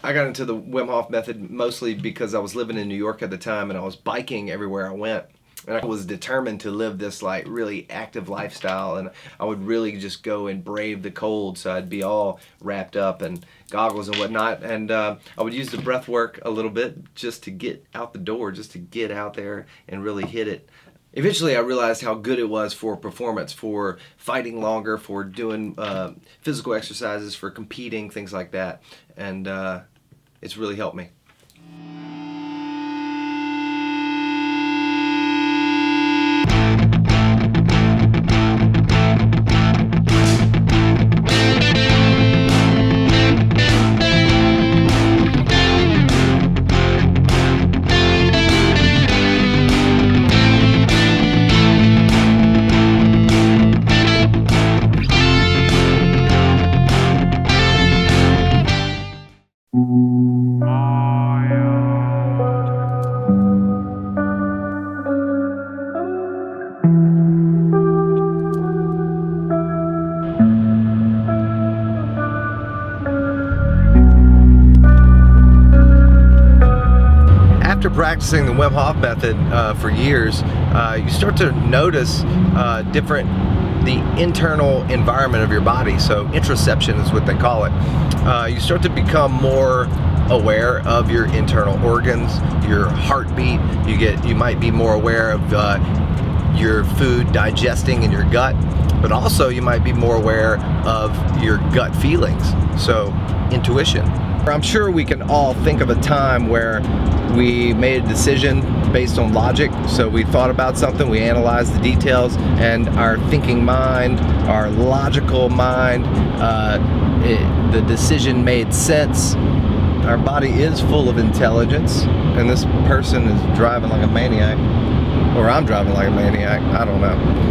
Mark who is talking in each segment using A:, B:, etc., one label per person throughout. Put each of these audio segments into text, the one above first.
A: I got into the Wim Hof Method mostly because I was living in New York at the time and I was biking everywhere I went. And I was determined to live this like really active lifestyle, and I would really just go and brave the cold. So I'd be all wrapped up and goggles and whatnot, and I would use the breath work a little bit just to get out the door, just to get out there and really hit it. Eventually I realized how good it was for performance, for fighting longer, for doing physical exercises, for competing, things like that, and it's really helped me. After practicing the Wim Hof Method for years, you start to notice the internal environment of your body. So introception is what they call it. You start to become more aware of your internal organs, your heartbeat. You might be more aware of your food digesting in your gut, but also you might be more aware of your gut feelings. So intuition. I'm sure we can all think of a time where we made a decision based on logic. So we thought about something, we analyzed the details, and our thinking mind, our logical mind, the decision made sense. Our body is full of intelligence, and this person is driving like a maniac, or I'm driving like a maniac, I don't know.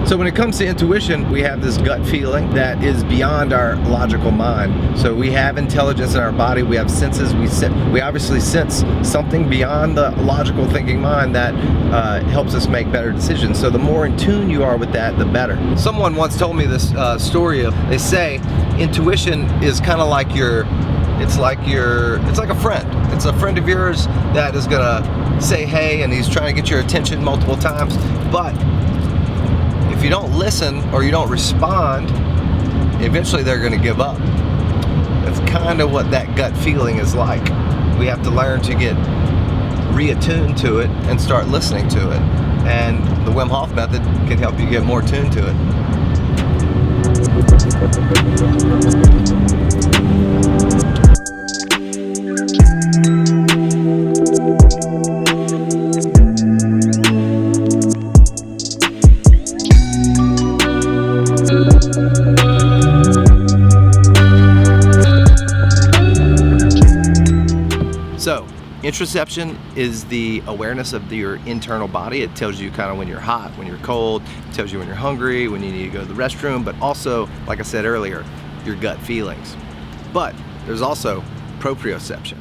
A: So when it comes to intuition, we have this gut feeling that is beyond our logical mind. So we have intelligence in our body, we have senses, we obviously sense something beyond the logical thinking mind that helps us make better decisions. So the more in tune you are with that, the better. Someone once told me this story of, they say intuition is kind of like it's like a friend. It's a friend of yours that is gonna say hey, and he's trying to get your attention multiple times, but if you don't listen or you don't respond, eventually they're going to give up. That's kind of what that gut feeling is like. We have to learn to get reattuned to it and start listening to it. And the Wim Hof Method can help you get more tuned to So, introception is the awareness of your internal body. It tells you kind of when you're hot, when you're cold, it tells you when you're hungry, when you need to go to the restroom, but also, like I said earlier, your gut feelings. But there's also proprioception.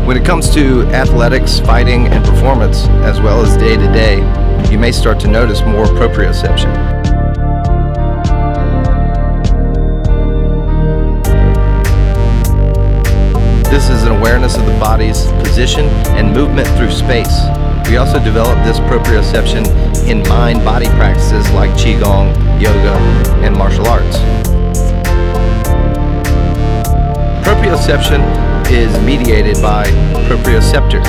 A: When it comes to athletics, fighting, and performance, as well as day-to-day, you may start to notice more proprioception. This is an awareness of the body's position and movement through space. We also develop this proprioception in mind-body practices like Qigong, yoga, and martial arts. Proprioception is mediated by proprioceptors,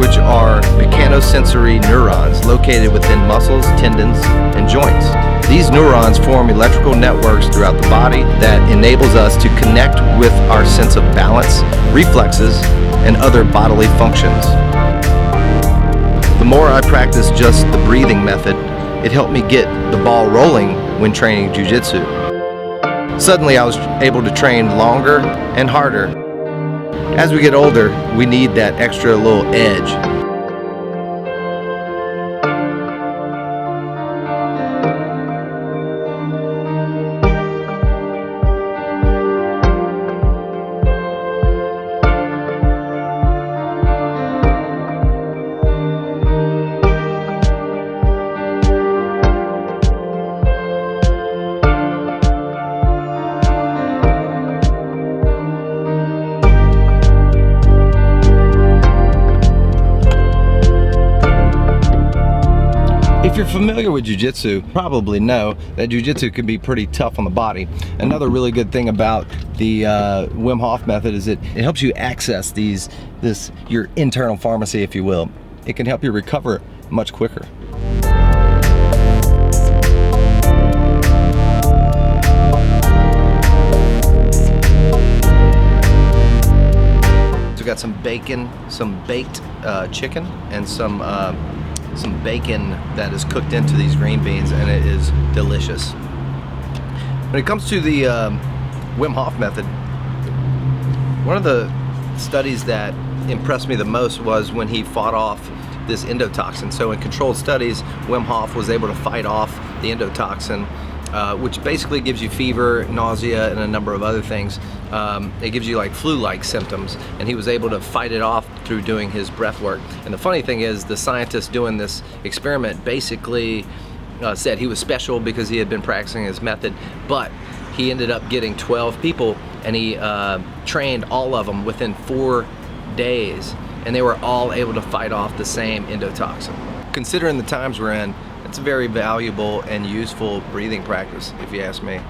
A: which are mechanosensory neurons located within muscles, tendons, and joints. These neurons form electrical networks throughout the body that enables us to connect with our sense of balance, reflexes, and other bodily functions. The more I practice just the breathing method, it helped me get the ball rolling when training jiu-jitsu. Suddenly I was able to train longer and harder. As we get older, we need that extra little edge. If you're familiar with jiu-jitsu, probably know that jiu-jitsu can be pretty tough on the body. Another really good thing about the Wim Hof method is it helps you access your internal pharmacy, if you will. It can help you recover much quicker. So we got some bacon, some baked chicken, and some bacon that is cooked into these green beans, and it is delicious. When it comes to the Wim Hof method, one of the studies that impressed me the most was when he fought off this endotoxin. So in controlled studies, Wim Hof was able to fight off the endotoxin, which basically gives you fever, nausea, and a number of other things. It gives you like flu-like symptoms, and he was able to fight it off through doing his breath work. And the funny thing is, the scientist doing this experiment basically said he was special because he had been practicing his method, but he ended up getting 12 people, and he trained all of them within 4 days, and they were all able to fight off the same endotoxin. Considering the times we're in, it's a very valuable and useful breathing practice, if you ask me.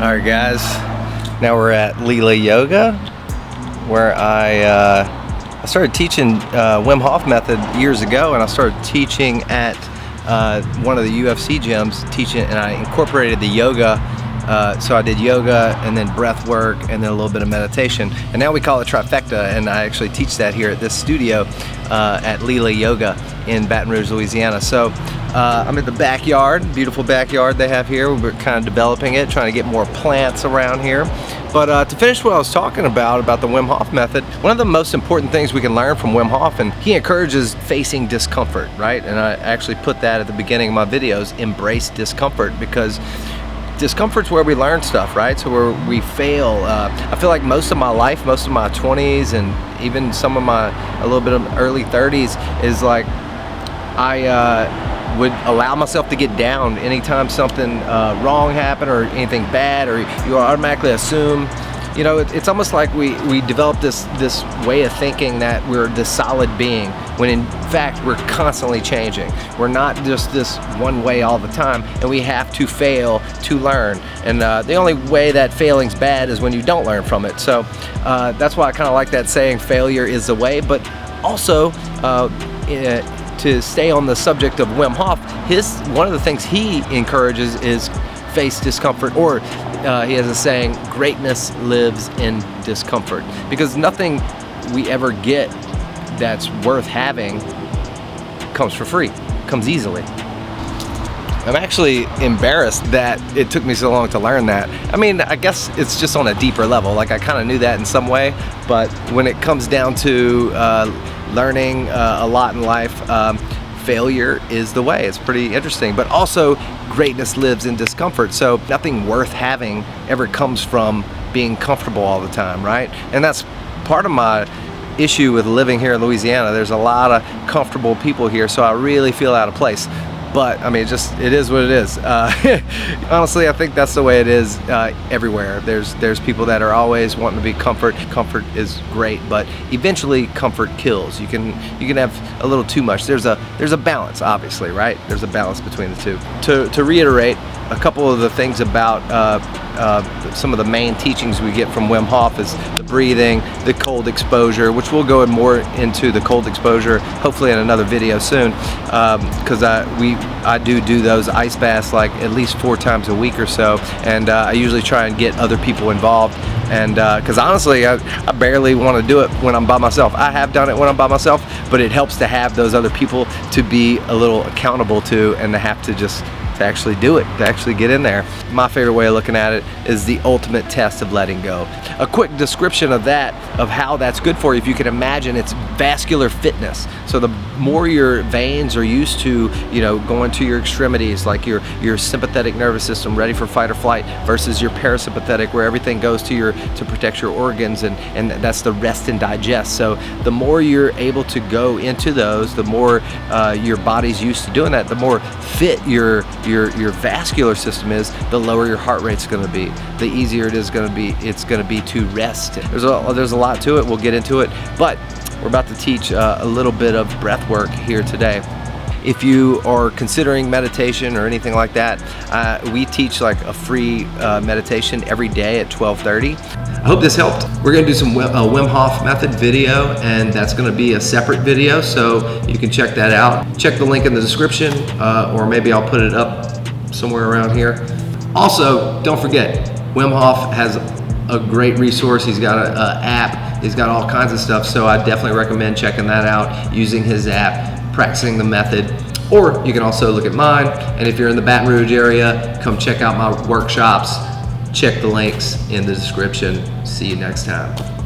A: Alright guys, now we're at Lila Yoga, where I started teaching Wim Hof Method years ago, and I started teaching at one of the UFC gyms, and I incorporated the yoga. So I did yoga and then breath work and then a little bit of meditation, and now we call it trifecta, and I actually teach that here at this studio at Lila Yoga in Baton Rouge, Louisiana. So I'm in the backyard, beautiful backyard they have here. We're kind of developing it, trying to get more plants around here. But to finish what I was talking about the Wim Hof method, one of the most important things we can learn from Wim Hof, and he encourages facing discomfort, right? And I actually put that at the beginning of my videos, embrace discomfort, because discomfort's where we learn stuff, right? So where we fail. I feel like most of my life, most of my 20s and even some of my a little bit of early 30s is like I would allow myself to get down anytime something wrong happened or anything bad, or you automatically assume, you know, it's almost like we develop this way of thinking that we're this solid being, when in fact we're constantly changing. We're not just this one way all the time, and we have to fail to learn. And the only way that failing's bad is when you don't learn from it. So that's why I kind of like that saying, failure is the way. But also, to stay on the subject of Wim Hof, one of the things he encourages is face discomfort, or he has a saying, greatness lives in discomfort, because nothing we ever get that's worth having comes for free, comes easily. I'm actually embarrassed that it took me so long to learn that. I mean, I guess it's just on a deeper level. Like, I kind of knew that in some way, but when it comes down to learning a lot in life, failure is the way. It's pretty interesting. But also, greatness lives in discomfort. So nothing worth having ever comes from being comfortable all the time, right? And that's part of my issue with living here in Louisiana. There's a lot of comfortable people here, so I really feel out of place. But I mean, it is what it is. Honestly, I think that's the way it is everywhere. There's people that are always wanting to be comfort. Comfort is great, but eventually comfort kills. You can have a little too much. There's a balance, obviously, right? There's a balance between the two. To reiterate, a couple of the things about some of the main teachings we get from Wim Hof is the breathing, the cold exposure, which we'll go more into the cold exposure hopefully in another video soon, because I do those ice baths like at least 4 times a week or so, and I usually try and get other people involved, and because honestly I barely want to do it when I'm by myself. I have done it when I'm by myself, but it helps to have those other people to be a little accountable to, and to have to just to actually do it, to actually get in there. My favorite way of looking at it is the ultimate test of letting go. A quick description of that, of how that's good for you, if you can imagine, it's vascular fitness. So the more your veins are used to, going to your extremities, like your sympathetic nervous system ready for fight or flight, versus your parasympathetic, where everything goes to protect your organs, and that's the rest and digest. So the more you're able to go into those, the more your body's used to doing that, the more fit your vascular system is, the lower your heart rate's going to be, the easier it's going to be to rest. There's a lot to it. We'll get into it, but we're about to teach a little bit of breath work here today. If you are considering meditation or anything like that, we teach like a free meditation every day at 12:30. I hope this helped. We're going to do some Wim Hof Method video, and that's going to be a separate video, so you can check that out. Check the link in the description, or maybe I'll put it up somewhere around here. Also, don't forget, Wim Hof has a great resource. He's got an app. He's got all kinds of stuff, so I definitely recommend checking that out, using his app, practicing the method. Or you can also look at mine, and if you're in the Baton Rouge area, come check out my workshops. Check the links in the description. See you next time.